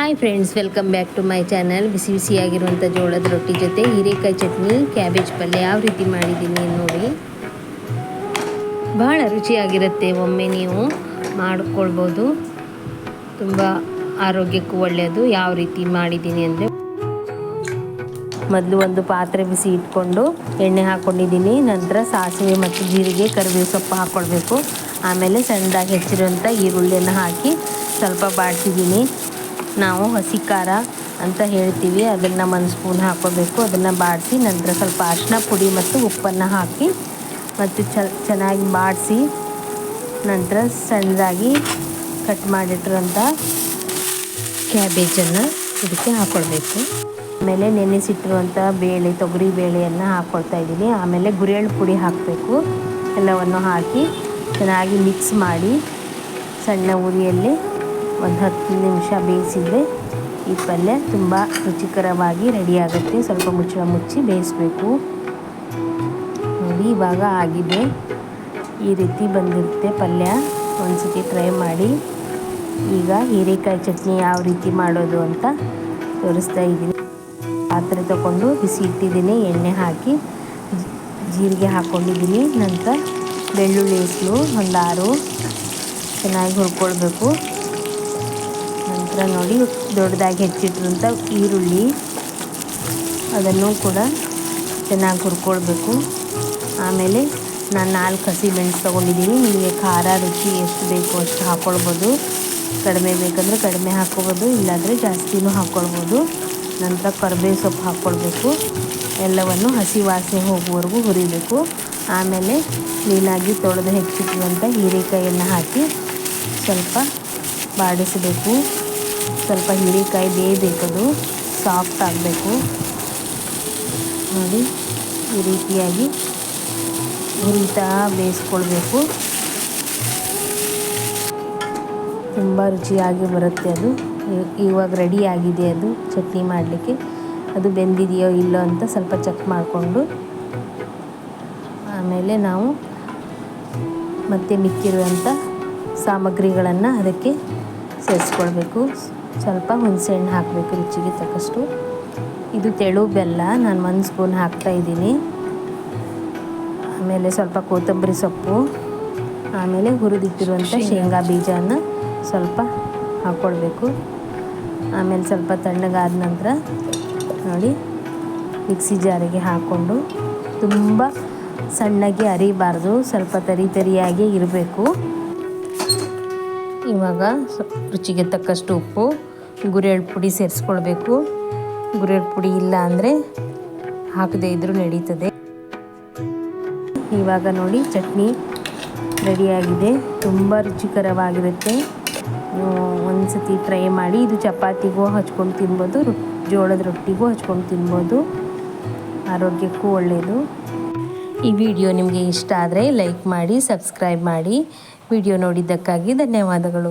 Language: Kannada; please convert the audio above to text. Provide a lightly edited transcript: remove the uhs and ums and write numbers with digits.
Hi friends, welcome back to my channel. ಬಿಸಿ ಬಿಸಿಯಾಗಿರುವಂಥ ಜೋಳದ ರೊಟ್ಟಿ ಜೊತೆ ಹೀರೆಕಾಯಿ ಚಟ್ನಿ, ಕ್ಯಾಬೇಜ್ ಪಲ್ಯ ಯಾವ ರೀತಿ ಮಾಡಿದ್ದೀನಿ ನೋಡಿ. ಭಾಳ ರುಚಿಯಾಗಿರುತ್ತೆ. ಒಮ್ಮೆ ನೀವು ಮಾಡಿಕೊಳ್ಬೋದು. ತುಂಬ ಆರೋಗ್ಯಕ್ಕೂ ಒಳ್ಳೆಯದು. ಯಾವ ರೀತಿ ಮಾಡಿದ್ದೀನಿ ಅಂದರೆ, ಮೊದಲು ಒಂದು ಪಾತ್ರೆ ಬಿಸಿ ಇಟ್ಕೊಂಡು ಎಣ್ಣೆ ಹಾಕ್ಕೊಂಡಿದ್ದೀನಿ. ನಂತರ ಸಾಸಿವೆ ಮತ್ತು ಜೀರಿಗೆ, ಕರಿಬೇವು ಸೊಪ್ಪು ಹಾಕ್ಕೊಳ್ಬೇಕು. ಆಮೇಲೆ ಸಣ್ಣದಾಗಿ ಹೆಚ್ಚಿರುವಂಥ ಈರುಳ್ಳಿಯನ್ನು ಹಾಕಿ ಸ್ವಲ್ಪ ಬಾಡಿಸಿದ್ದೀನಿ. ನಾವು ಹಸಿ ಖಾರ ಅಂತ ಹೇಳ್ತೀವಿ, ಅದನ್ನು 1 ಸ್ಪೂನ್ ಹಾಕ್ಕೋಬೇಕು. ಅದನ್ನು ಬಾಡಿಸಿ ನಂತರ ಸ್ವಲ್ಪ ಅರಿಶಿನ ಪುಡಿ ಮತ್ತು ಉಪ್ಪನ್ನು ಹಾಕಿ ಮತ್ತು ಚೆನ್ನಾಗಿ ಬಾಡಿಸಿ ನಂತರ ಸಣ್ಣದಾಗಿ ಕಟ್ ಮಾಡಿಟ್ಟಿರೋಂಥ ಕ್ಯಾಬೇಜನ್ನು ಇದಕ್ಕೆ ಹಾಕ್ಕೊಳ್ಬೇಕು. ಆಮೇಲೆ ನೆನೆಸಿಟ್ಟಿರುವಂಥ ತೊಗರಿ ಬೇಳೆಯನ್ನು ಹಾಕ್ಕೊಳ್ತಾ ಇದ್ದೀನಿ. ಆಮೇಲೆ ಗುರೆಳ್ಳು ಪುಡಿ ಹಾಕಬೇಕು. ಎಲ್ಲವನ್ನು ಹಾಕಿ ಚೆನ್ನಾಗಿ ಮಿಕ್ಸ್ ಮಾಡಿ ಸಣ್ಣ ಉರಿಯಲ್ಲಿ ಒಂದು 10 ನಿಮಿಷ ಬೇಯಿಸಿದರೆ ಈ ಪಲ್ಯ ತುಂಬ ರುಚಿಕರವಾಗಿ ರೆಡಿಯಾಗುತ್ತೆ. ಸ್ವಲ್ಪ ಮುಚ್ಚಿ ಬೇಯಿಸಬೇಕು. ನೋಡಿ, ಇವಾಗ ಆಗಿದೆ. ಈ ರೀತಿ ಬಂದಿರುತ್ತೆ ಪಲ್ಯ. ಒಂದು ಸತಿ ಟ್ರೈ ಮಾಡಿ. ಈಗ ಹೀರೆಕಾಯಿ ಚಟ್ನಿ ಯಾವ ರೀತಿ ಮಾಡೋದು ಅಂತ ತೋರಿಸ್ತಾ ಇದ್ದೀನಿ. ಪಾತ್ರೆ ತಗೊಂಡು ಬಿಸಿ ಇಟ್ಟಿದ್ದೀನಿ. ಎಣ್ಣೆ ಹಾಕಿ ಜೀರಿಗೆ ಹಾಕ್ಕೊಂಡಿದ್ದೀನಿ. ನಂತರ ಬೆಳ್ಳುಳ್ಳಿ ಹೆಸರು ಒಂದು 6 ಚೆನ್ನಾಗಿ ಹುರ್ಕೊಳ್ಬೇಕು. ನಂತರ ನೋಡಿ, ದೊಡ್ಡದಾಗಿ ಹೆಚ್ಚಿಟ್ಟಿರುವಂಥ ಈರುಳ್ಳಿ ಅದನ್ನು ಕೂಡ ಚೆನ್ನಾಗಿ ಹುರ್ಕೊಳ್ಬೇಕು. ಆಮೇಲೆ ನಾನು 4 ಹಸಿಮೆಣಸು ತೊಗೊಂಡಿದ್ದೀನಿ. ನಿಮಗೆ ಖಾರ ರುಚಿ ಎಷ್ಟು ಬೇಕೋ ಅಷ್ಟು ಹಾಕ್ಕೊಳ್ಬೋದು. ಕಡಿಮೆ ಬೇಕಂದರೆ ಕಡಿಮೆ ಹಾಕ್ಕೊಬೋದು, ಇಲ್ಲಾಂದರೆ ಜಾಸ್ತಿನೂ ಹಾಕ್ಕೊಳ್ಬೋದು. ನಂತರ ಕರಿಬೇವು ಸೊಪ್ಪು ಹಾಕ್ಕೊಳ್ಬೇಕು. ಎಲ್ಲವನ್ನು ಹಸಿ ವಾಸನೆ ಹೋಗುವವರೆಗೂ ಹುರಿಬೇಕು. ಆಮೇಲೆ ಕ್ಲೀನಾಗಿ ತೊಳೆದು ಹೆಚ್ಚಿಟ್ಟಿರುವಂಥ ಹೀರೆಕಾಯಿಯನ್ನು ಹಾಕಿ ಸ್ವಲ್ಪ ಬಾಡಿಸಬೇಕು. ಸ್ವಲ್ಪ ಹೀರೆಕಾಯಿ ಬೇಯಬೇಕದು, ಸಾಫ್ಟ್ ಆಗಬೇಕು. ನೋಡಿ, ಈ ರೀತಿಯಾಗಿ ಹುರಿತಾ ಬೇಯಿಸ್ಕೊಳ್ಬೇಕು. ತುಂಬ ರುಚಿಯಾಗಿ ಬರುತ್ತೆ ಅದು. ಇವಾಗ ರೆಡಿಯಾಗಿದೆ ಅದು ಚಟ್ನಿ ಮಾಡಲಿಕ್ಕೆ. ಅದು ಬೆಂದಿದೆಯೋ ಇಲ್ಲೋ ಅಂತ ಸ್ವಲ್ಪ ಚೆಕ್ ಮಾಡಿಕೊಂಡು ಆಮೇಲೆ ನಾವು ಮತ್ತೆ ಮಿಕ್ಕಿರುವಂಥ ಸಾಮಗ್ರಿಗಳನ್ನು ಅದಕ್ಕೆ ಸೇರಿಸ್ಕೊಳ್ಬೇಕು. ಸ್ವಲ್ಪ ಹುಣಸೆಹಣ್ಣು ಹಾಕಬೇಕು ರುಚಿಗೆ ತಕ್ಕಷ್ಟು. ಇದು ತೆಳು ಬೆಲ್ಲ, ನಾನು 1 ಸ್ಪೂನ್ ಹಾಕ್ತಾಯಿದ್ದೀನಿ. ಆಮೇಲೆ ಸ್ವಲ್ಪ ಕೊತ್ತಂಬರಿ ಸೊಪ್ಪು, ಆಮೇಲೆ ಹುರಿದಿಟ್ಟಿರುವಂಥ ಶೇಂಗಾ ಬೀಜನ ಸ್ವಲ್ಪ ಹಾಕ್ಕೊಳ್ಬೇಕು. ಆಮೇಲೆ ಸ್ವಲ್ಪ ತಣ್ಣಗಾದ ನಂತರ ನೋಡಿ, ಮಿಕ್ಸಿ ಜಾರಿಗೆ ಹಾಕ್ಕೊಂಡು ತುಂಬ ಸಣ್ಣಗೆ ಅರಿಬಾರ್ದು, ಸ್ವಲ್ಪ ತರಿಯಾಗಿ ಇರಬೇಕು. ಇವಾಗ ರುಚಿಗೆ ತಕ್ಕಷ್ಟು ಉಪ್ಪು, ಗುರೆಳ್ಳು ಪುಡಿ ಸೇರಿಸ್ಕೊಳ್ಬೇಕು. ಗುರೆಳ್ಳು ಪುಡಿ ಇಲ್ಲ ಅಂದರೆ ಹಾಕದೇ ಇದ್ದರೂ ನಡೀತದೆ. ಇವಾಗ ನೋಡಿ, ಚಟ್ನಿ ರೆಡಿಯಾಗಿದೆ. ತುಂಬ ರುಚಿಕರವಾಗಿರುತ್ತೆ. ನೀವು ಒಂದು ಸತಿ ಟ್ರೈ ಮಾಡಿ. ಇದು ಚಪಾತಿಗೂ ಹಚ್ಕೊಂಡು ತಿನ್ಬೋದು, ಜೋಳದ ರೊಟ್ಟಿಗೂ ಹಚ್ಕೊಂಡು ತಿನ್ಬೋದು. ಆರೋಗ್ಯಕ್ಕೂ ಒಳ್ಳೆಯದು. ಈ ವಿಡಿಯೋ ನಿಮಗೆ ಇಷ್ಟ ಆದರೆ ಲೈಕ್ ಮಾಡಿ, ಸಬ್ಸ್ಕ್ರೈಬ್ ಮಾಡಿ. ವಿಡಿಯೋ ನೋಡಿದ್ದಕ್ಕಾಗಿ ಧನ್ಯವಾದಗಳು.